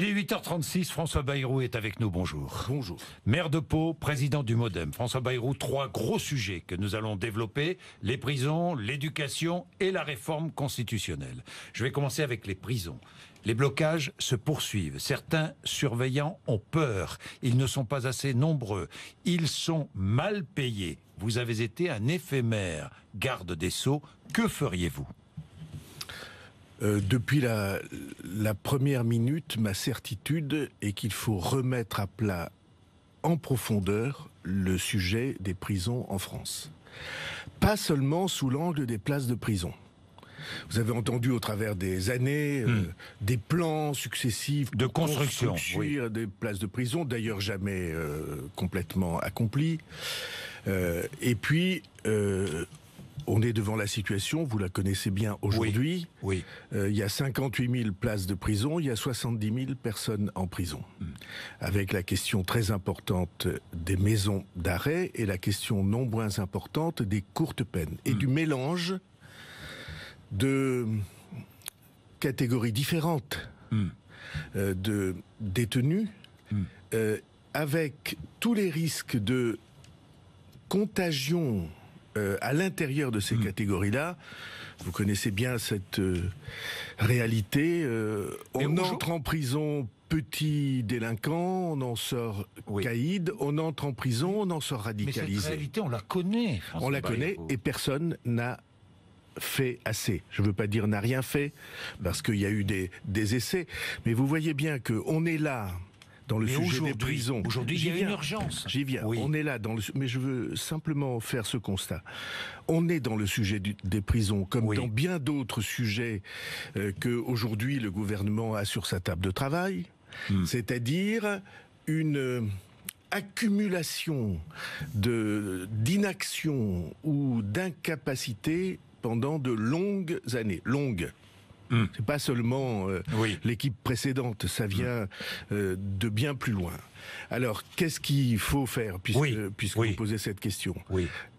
Il est 8h36, François Bayrou est avec nous, bonjour. Bonjour. Maire de Pau, président du MoDem. François Bayrou, 3 gros sujets que nous allons développer, les prisons, l'éducation et la réforme constitutionnelle. Je vais commencer avec les prisons. Les blocages se poursuivent. Certains surveillants ont peur. Ils ne sont pas assez nombreux. Ils sont mal payés. Vous avez été un éphémère garde des Sceaux. Que feriez-vous ? Depuis la première minute, ma certitude est qu'il faut remettre à plat en profondeur le sujet des prisons en France. Pas seulement sous l'angle des places de prison. Vous avez entendu au travers des années des plans successifs de construire des places de prison, d'ailleurs jamais complètement accomplis. Et puis, on est devant la situation, vous la connaissez bien aujourd'hui. Oui. Il y a 58 000 places de prison, il y a 70 000 personnes en prison. Avec la question très importante des maisons d'arrêt et la question non moins importante des courtes peines. Et du mélange de catégories différentes de détenus, avec tous les risques de contagion à l'intérieur de ces catégories-là. Vous connaissez bien cette réalité. On entre en prison petit délinquant, on en sort caïd, on entre en prison, on en sort radicalisé. Mais cette réalité, on la connaît. On la connaît et personne n'a fait assez. Je ne veux pas dire n'a rien fait, parce qu'il y a eu des essais, mais vous voyez bien qu'on est là dans le sujet des prisons. Aujourd'hui, il y a une urgence. J'y viens. Oui. On est là mais je veux simplement faire ce constat. On est dans le sujet des prisons, comme dans bien d'autres sujets que aujourd'hui le gouvernement a sur sa table de travail, c'est-à-dire une accumulation d'inaction ou d'incapacité pendant de longues années. C'est pas seulement l'équipe précédente, ça vient de bien plus loin. Alors, qu'est-ce qu'il faut faire, puisque vous posez cette question ?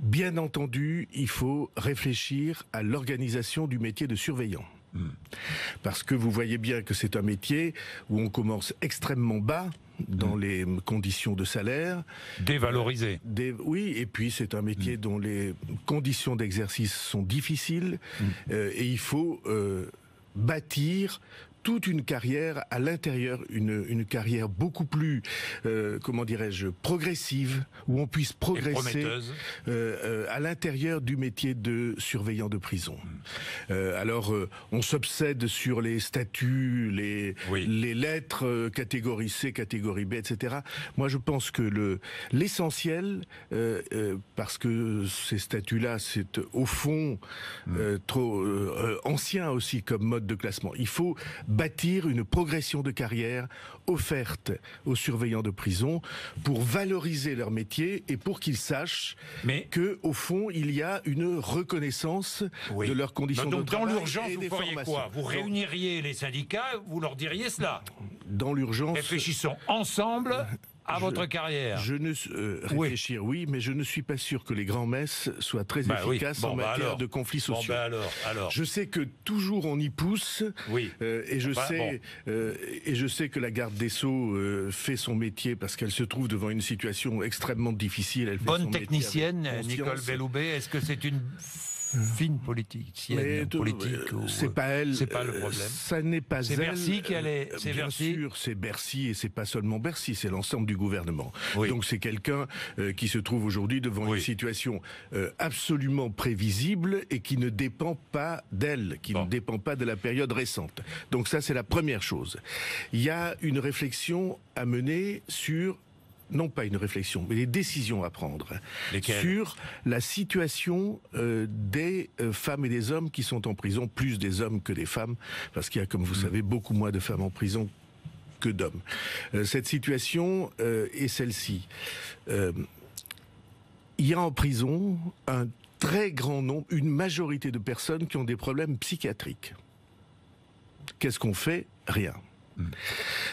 Bien entendu, il faut réfléchir à l'organisation du métier de surveillant. Parce que vous voyez bien que c'est un métier où on commence extrêmement bas dans les conditions de salaire. Dévalorisé. Oui, et puis c'est un métier dont les conditions d'exercice sont difficiles et il faut bâtir toute une carrière à l'intérieur, une carrière beaucoup plus, progressive, où on puisse progresser à l'intérieur du métier de surveillant de prison. Alors, on s'obsède sur les statuts, les lettres, catégorie C, catégorie B, etc. Moi, je pense que l'essentiel, parce que ces statuts-là, c'est au fond trop ancien aussi comme mode de classement. Il faut bâtir une progression de carrière offerte aux surveillants de prison pour valoriser leur métier et pour qu'ils sachent que, au fond, il y a une reconnaissance de leurs conditions de travail. Dans l'urgence, vous feriez quoi ? Vous réuniriez les syndicats, vous leur diriez cela ? Dans l'urgence... Réfléchissons ensemble à votre carrière. Réfléchir, oui, mais je ne suis pas sûr que les grands-messes soient très efficaces en matière de conflits sociaux. Alors. Je sais que toujours on y pousse, et je sais que la garde des Sceaux fait son métier parce qu'elle se trouve devant une situation extrêmement difficile. Elle fait bonne son technicienne, Nicole Belloubet, est-ce que c'est une fine politicienne, c'est pas elle. C'est pas le problème. Ça n'est pas elle. C'est Bercy qui allait. C'est bien Bercy. sûr, c'est Bercy et c'est pas seulement Bercy, c'est l'ensemble du gouvernement. Donc c'est quelqu'un qui se trouve aujourd'hui devant une situation absolument prévisible et qui ne dépend pas d'elle, qui ne dépend pas de la période récente. Donc ça, c'est la première chose. Il y a une réflexion à mener sur non pas une réflexion, mais des décisions à prendre sur la situation des femmes et des hommes qui sont en prison, plus des hommes que des femmes, parce qu'il y a, comme vous savez, beaucoup moins de femmes en prison que d'hommes. Cette situation est celle-ci. Il y a en prison un très grand nombre, une majorité de personnes qui ont des problèmes psychiatriques. Qu'est-ce qu'on fait ? Rien.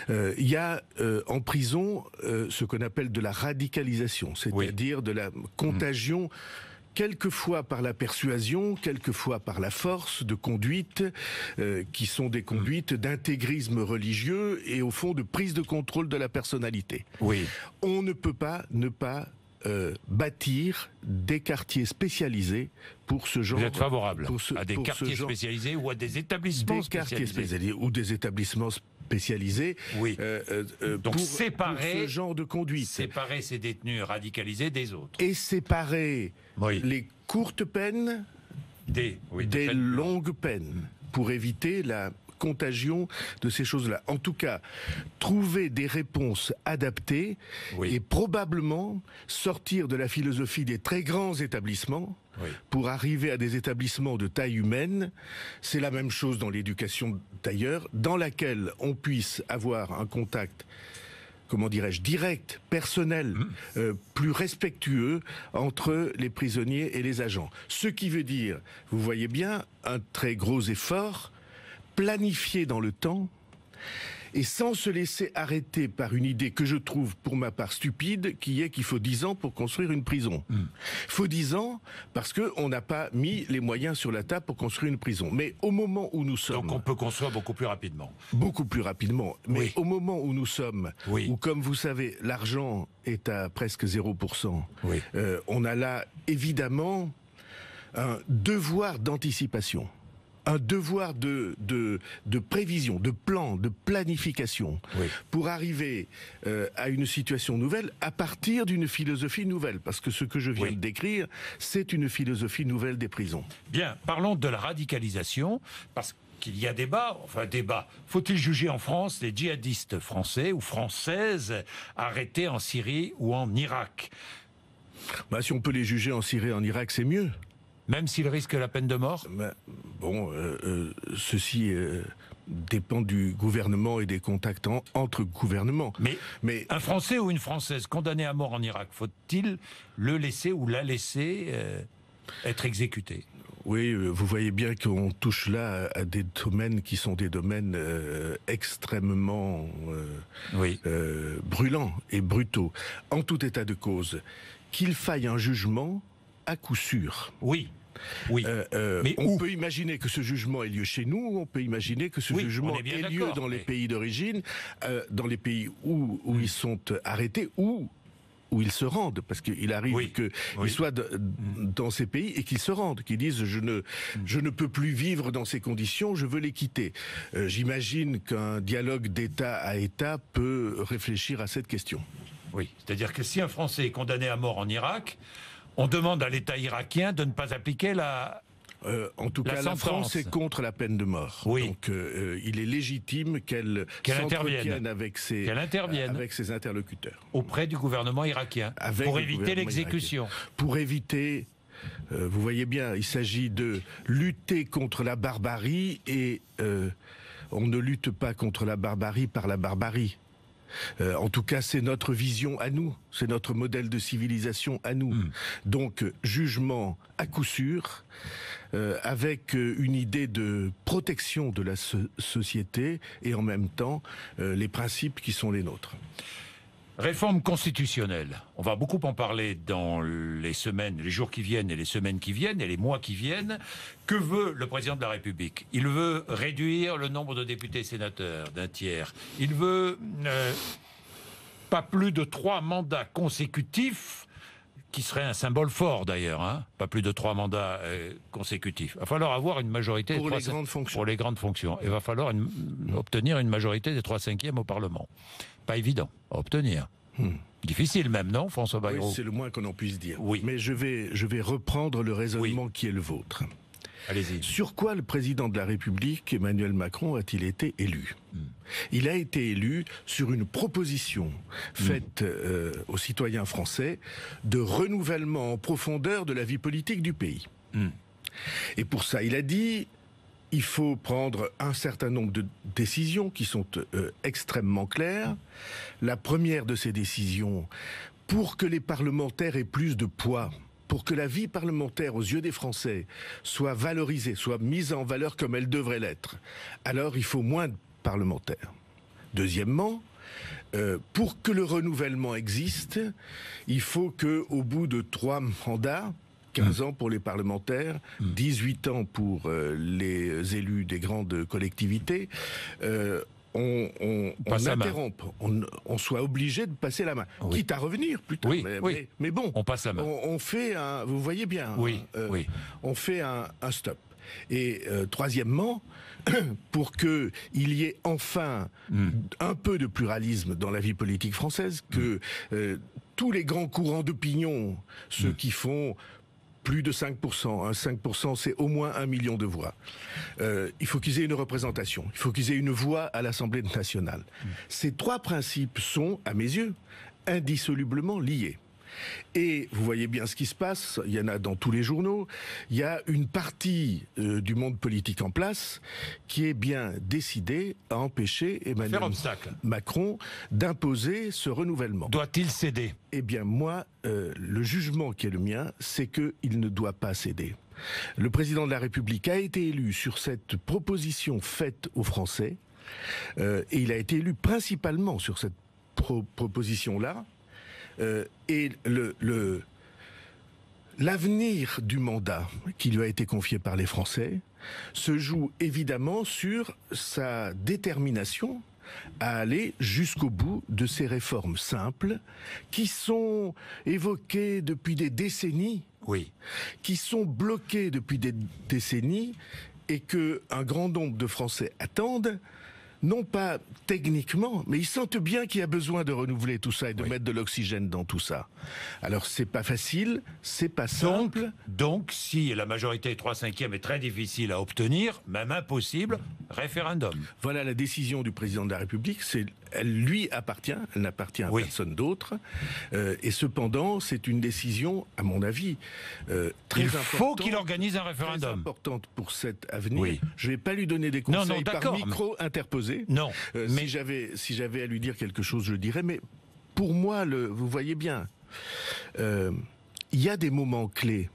Il y a en prison ce qu'on appelle de la radicalisation, c'est-à-dire de la contagion quelquefois par la persuasion, quelquefois par la force de conduite, qui sont des conduites d'intégrisme religieux et au fond de prise de contrôle de la personnalité. Oui. On ne peut pas ne pas bâtir des quartiers spécialisés pour ce genre. Vous êtes favorable à des quartiers spécialisés ou à des établissements spécialisés ou des établissements spécialisés. Oui. Donc pour séparer ce genre de conduite. Séparer ces détenus radicalisés des autres. Et séparer les courtes peines des longues peines pour éviter la contagion de ces choses-là. En tout cas, trouver des réponses adaptées et probablement sortir de la philosophie des très grands établissements pour arriver à des établissements de taille humaine. C'est la même chose dans l'éducation d'ailleurs, dans laquelle on puisse avoir un contact, comment dirais-je, direct, personnel, plus respectueux entre les prisonniers et les agents. Ce qui veut dire, vous voyez bien, un très gros effort planifié dans le temps et sans se laisser arrêter par une idée que je trouve pour ma part stupide, qui est qu'il faut 10 ans pour construire une prison. Il faut 10 ans parce qu'on n'a pas mis les moyens sur la table pour construire une prison. Mais au moment où nous sommes... Donc on peut construire beaucoup plus rapidement. Beaucoup plus rapidement. Mais au moment où nous sommes, où comme vous savez, l'argent est à presque 0%, on a là évidemment un devoir d'anticipation. Un devoir de prévision, de plan, de planification pour arriver à une situation nouvelle à partir d'une philosophie nouvelle. Parce que ce que je viens de décrire, c'est une philosophie nouvelle des prisons. Bien, parlons de la radicalisation, parce qu'il y a débat, faut-il juger en France les djihadistes français ou françaises arrêtés en Syrie ou en Irak? Si on peut les juger en Syrie et en Irak, c'est mieux. Même s'ils risquent la peine de mort? Ceci dépend du gouvernement et des contacts entre gouvernements. Mais un Français ou une Française condamné à mort en Irak, faut-il le laisser ou la laisser être exécuté? Oui, vous voyez bien qu'on touche là à des domaines qui sont des domaines extrêmement brûlants et brutaux. En tout état de cause, qu'il faille un jugement à coup sûr. Mais on peut imaginer que ce jugement ait lieu chez nous, on peut imaginer que ce jugement ait lieu dans les pays d'origine, dans les pays où ils sont arrêtés, où ils se rendent, parce qu'il arrive qu'ils soient dans ces pays et qu'ils se rendent, qu'ils disent je ne peux plus vivre dans ces conditions, je veux les quitter. J'imagine qu'un dialogue d'État à État peut réfléchir à cette question. Oui, c'est-à-dire que si un Français est condamné à mort en Irak, on demande à l'État irakien de ne pas appliquer la en tout cas, la France est contre la peine de mort. Donc, il est légitime qu'elle s'entretienne avec ses interlocuteurs. Auprès du gouvernement irakien, pour éviter l'exécution. Pour éviter... vous voyez bien, il s'agit de lutter contre la barbarie et on ne lutte pas contre la barbarie par la barbarie. En tout cas, c'est notre vision à nous, c'est notre modèle de civilisation à nous. Donc, jugement à coup sûr, avec une idée de protection de la société et en même temps les principes qui sont les nôtres. Réforme constitutionnelle. On va beaucoup en parler dans les semaines, les jours qui viennent et les semaines qui viennent et les mois qui viennent. Que veut le président de la République? Il veut réduire le nombre de députés et sénateurs d'un tiers. Il veut pas plus de 3 mandats consécutifs, qui serait un symbole fort d'ailleurs, pas plus de 3 mandats consécutifs. Il va falloir avoir une majorité pour les grandes fonctions. Pour les grandes fonctions. Il va falloir obtenir une majorité des 3/5 au Parlement. Pas évident à obtenir. Difficile même, non, François Bayrou? Oui, c'est le moins qu'on en puisse dire. Mais je vais reprendre le raisonnement qui est le vôtre. Allez-y. Sur quoi le président de la République, Emmanuel Macron, a-t-il été élu? Il a été élu sur une proposition faite aux citoyens français de renouvellement en profondeur de la vie politique du pays. Et pour ça, il a dit... Il faut prendre un certain nombre de décisions qui sont extrêmement claires. La première de ces décisions, pour que les parlementaires aient plus de poids, pour que la vie parlementaire aux yeux des Français soit valorisée, soit mise en valeur comme elle devrait l'être, alors il faut moins de parlementaires. Deuxièmement, pour que le renouvellement existe, il faut qu'au bout de 3 mandats, 15 ans pour les parlementaires, 18 ans pour les élus des grandes collectivités. On interrompe, on soit obligé de passer la main, quitte à revenir plus tard. Mais bon, on passe la main. On fait vous voyez bien, on fait un stop. Et troisièmement, pour qu'il y ait enfin un peu de pluralisme dans la vie politique française, que tous les grands courants d'opinion, ceux qui font plus de 5%, 5% c'est au moins 1 million de voix. Il faut qu'ils aient une représentation, il faut qu'ils aient une voix à l'Assemblée nationale. Ces trois principes sont, à mes yeux, indissolublement liés. Et vous voyez bien ce qui se passe, il y en a dans tous les journaux, il y a une partie du monde politique en place qui est bien décidée à empêcher Emmanuel Macron d'imposer ce renouvellement. Doit-il céder ? Eh bien moi, le jugement qui est le mien, c'est qu'il ne doit pas céder. Le président de la République a été élu sur cette proposition faite aux Français, et il a été élu principalement sur cette proposition-là. Et l'avenir du mandat qui lui a été confié par les Français se joue évidemment sur sa détermination à aller jusqu'au bout de ces réformes simples qui sont évoquées depuis des décennies, qui sont bloquées depuis des décennies et que un grand nombre de Français attendent. Non pas techniquement, mais ils sentent bien qu'il y a besoin de renouveler tout ça et de mettre de l'oxygène dans tout ça. Alors c'est pas facile, c'est pas simple. Donc si la majorité 3/5 est très difficile à obtenir, même impossible, référendum. Voilà la décision du président de la République, elle lui appartient, elle n'appartient à personne d'autre. Et cependant, c'est une décision, à mon avis, très importante. Il faut qu'il organise un référendum. Très importante pour cet avenir. Je ne vais pas lui donner des conseils par micro interposé. Non, mais si j'avais à lui dire quelque chose, je le dirais. Mais pour moi, vous voyez bien, il y a des moments clés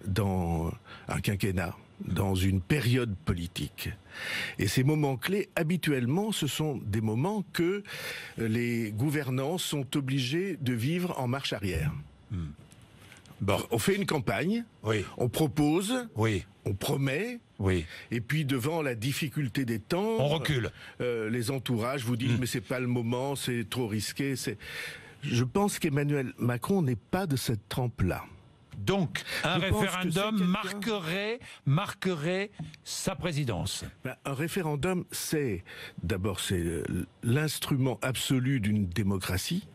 dans un quinquennat, dans une période politique. Et ces moments clés, habituellement, ce sont des moments que les gouvernants sont obligés de vivre en marche arrière. Bon. On fait une campagne, on propose, on promet, et puis devant la difficulté des temps, on recule. Les entourages vous disent mais c'est pas le moment, c'est trop risqué. Je pense qu'Emmanuel Macron n'est pas de cette trempe-là. Donc, un référendum marquerait sa présidence. Un référendum, c'est l'instrument absolu d'une démocratie,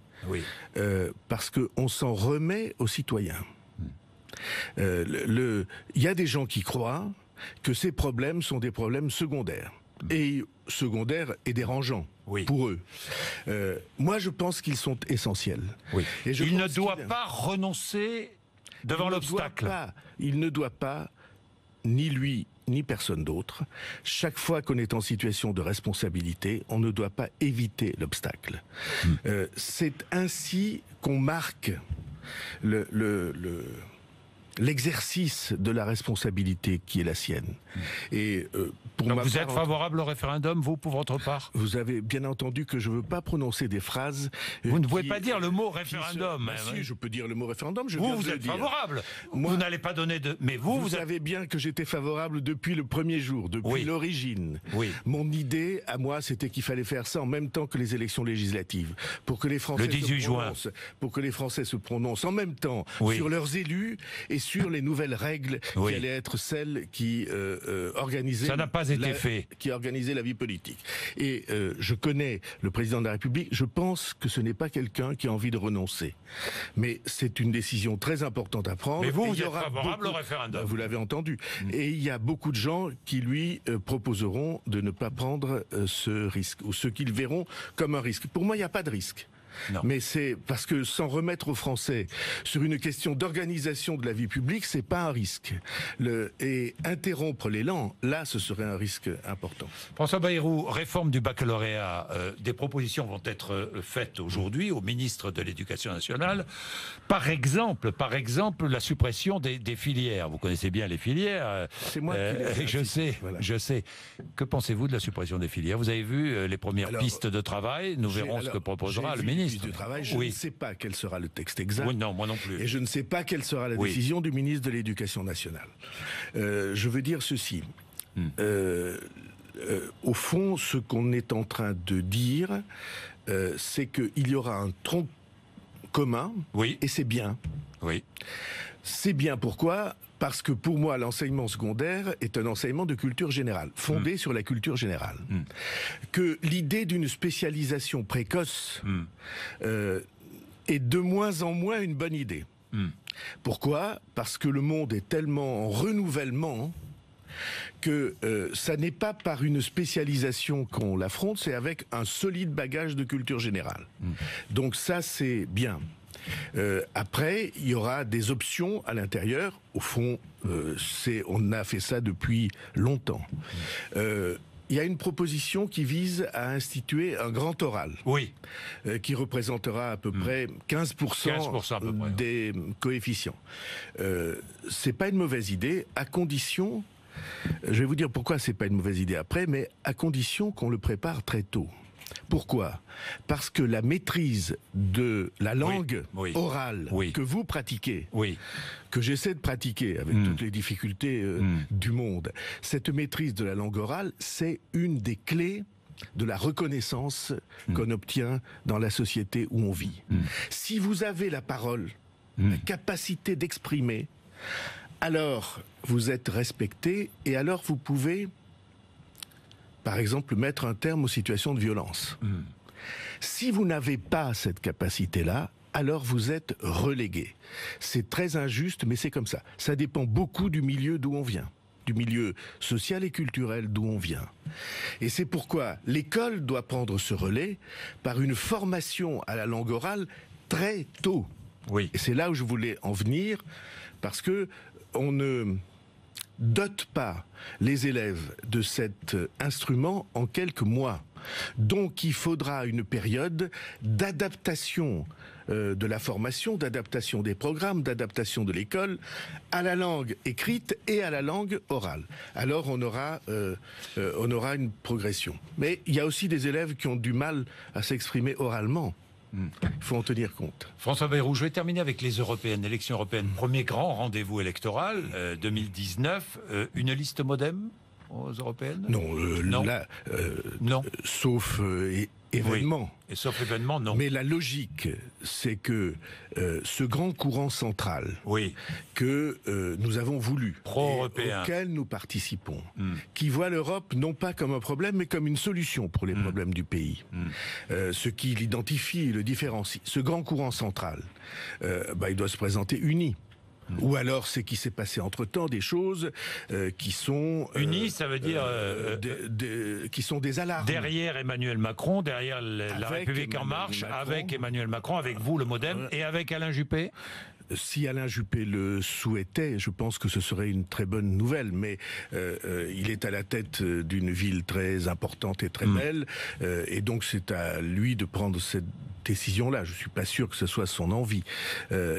parce qu'on s'en remet aux citoyens. Il y a des gens qui croient que ces problèmes sont des problèmes secondaires. Et secondaires et dérangeants pour eux. Moi, je pense qu'ils sont essentiels. Et il ne doit pas renoncer devant l'obstacle. Il ne doit pas, ni lui, ni personne d'autre. Chaque fois qu'on est en situation de responsabilité, on ne doit pas éviter l'obstacle. C'est ainsi qu'on marque l'exercice de la responsabilité qui est la sienne. Et donc vous êtes favorable au référendum, vous, pour votre part? Vous avez bien entendu que je ne veux pas prononcer des phrases... Vous ne pouvez pas dire le mot référendum. Si, je peux dire le mot référendum. Vous êtes favorable. Vous n'allez pas donner de... Mais vous savez bien que j'étais favorable depuis le premier jour, depuis l'origine. Mon idée, à moi, c'était qu'il fallait faire ça en même temps que les élections législatives. Pour que les Français le 18 juin. Pour que les Français se prononcent en même temps sur leurs élus et sur les nouvelles règles qui allaient être celles qui organisaient... Ça n'a pas été fait. Qui organisait la vie politique. Et je connais le président de la République, je pense que ce n'est pas quelqu'un qui a envie de renoncer. Mais c'est une décision très importante à prendre. Mais vous êtes favorable au référendum. Vous l'avez entendu. Et il y a beaucoup de gens qui lui proposeront de ne pas prendre ce risque, ou ceux qu'ils verront comme un risque. Pour moi, il n'y a pas de risque. Non. Mais c'est parce que s'en remettre aux Français sur une question d'organisation de la vie publique, c'est pas un risque. Et interrompre l'élan, là, ce serait un risque important. François Bayrou, réforme du baccalauréat. Des propositions vont être faites aujourd'hui au ministre de l'Éducation nationale. Par exemple, la suppression des filières. Vous connaissez bien les filières. C'est moi qui je sais. Que pensez-vous de la suppression des filières? Vous avez vu les premières pistes de travail. Nous verrons ce que proposera le ministre. ministre du Travail. Je ne sais pas quel sera le texte exact. Oui, non, moi non plus. Et je ne sais pas quelle sera la décision du ministre de l'Éducation nationale. Je veux dire ceci. Au fond, ce qu'on est en train de dire, c'est qu'il y aura un tronc commun, et c'est bien. Oui. C'est bien, pourquoi ? Parce que pour moi, l'enseignement secondaire est un enseignement de culture générale, fondé sur la culture générale. Que l'idée d'une spécialisation précoce est de moins en moins une bonne idée. Pourquoi ? Parce que le monde est tellement en renouvellement que ça n'est pas par une spécialisation qu'on l'affronte, c'est avec un solide bagage de culture générale. Donc ça, c'est bien. Après, il y aura des options à l'intérieur. Au fond, on a fait ça depuis longtemps. Il y a une proposition qui vise à instituer un grand oral. Qui représentera à peu près 15% à peu près, des coefficients. C'est pas une mauvaise idée, à condition... Je vais vous dire pourquoi c'est pas une mauvaise idée après, mais à condition qu'on le prépare très tôt. Pourquoi ? Parce que la maîtrise de la langue orale que vous pratiquez, que j'essaie de pratiquer avec toutes les difficultés du monde, cette maîtrise de la langue orale, c'est une des clés de la reconnaissance qu'on obtient dans la société où on vit. Si vous avez la parole, la capacité d'exprimer, alors vous êtes respecté et alors vous pouvez, par exemple, mettre un terme aux situations de violence. Si vous n'avez pas cette capacité-là, alors vous êtes relégué. C'est très injuste, mais c'est comme ça. Ça dépend beaucoup du milieu d'où on vient, du milieu social et culturel d'où on vient. Et c'est pourquoi l'école doit prendre ce relais par une formation à la langue orale très tôt. Et c'est là où je voulais en venir, parce que on ne dote pas les élèves de cet instrument en quelques mois. Donc il faudra une période d'adaptation de la formation, d'adaptation des programmes, d'adaptation de l'école à la langue écrite et à la langue orale. Alors on aura une progression. Mais il y a aussi des élèves qui ont du mal à s'exprimer oralement. Il faut en tenir compte. François Bayrou, je vais terminer avec les européennes, élections européennes. Premier grand rendez-vous électoral, 2019. Une liste MoDem aux européennes ? Non, là, non. Sauf événement. Et sauf événement, non. Mais la logique, c'est que ce grand courant central que nous avons voulu, pro-européen, auquel nous participons, qui voit l'Europe non pas comme un problème, mais comme une solution pour les problèmes du pays, ce qui l'identifie et le différencie. Ce grand courant central, il doit se présenter uni. Ou alors c'est qu'il s'est passé entre-temps des choses qui sont... Unis, ça veut dire... qui sont des alarmes. Derrière Emmanuel Macron, derrière la République En Marche, avec Emmanuel Macron, avec vous, le MoDem, et avec Alain Juppé. Si Alain Juppé le souhaitait, je pense que ce serait une très bonne nouvelle, mais il est à la tête d'une ville très importante et très belle, et donc c'est à lui de prendre cette décision-là. Je suis pas sûr que ce soit son envie.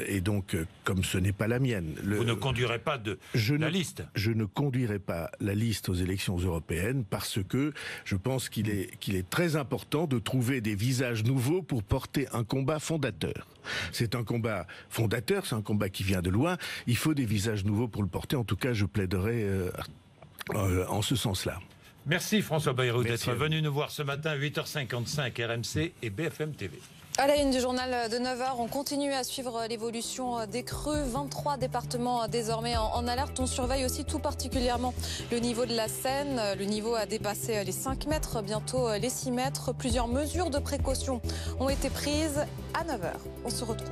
Et donc, comme ce n'est pas la mienne... Vous ne conduirez pas la liste ? Je ne conduirai pas la liste aux élections européennes parce que je pense qu'il est très important de trouver des visages nouveaux pour porter un combat fondateur. C'est un combat fondateur, c'est un combat qui vient de loin. Il faut des visages nouveaux pour le porter. En tout cas, je plaiderai en ce sens-là. Merci François Bayrou d'être venu nous voir ce matin, 8h55, RMC et BFM TV. À la une du journal de 9h, on continue à suivre l'évolution des crues. 23 départements désormais en alerte. On surveille aussi tout particulièrement le niveau de la Seine. Le niveau a dépassé les 5 mètres, bientôt les 6 mètres. Plusieurs mesures de précaution ont été prises à 9h. On se retrouve.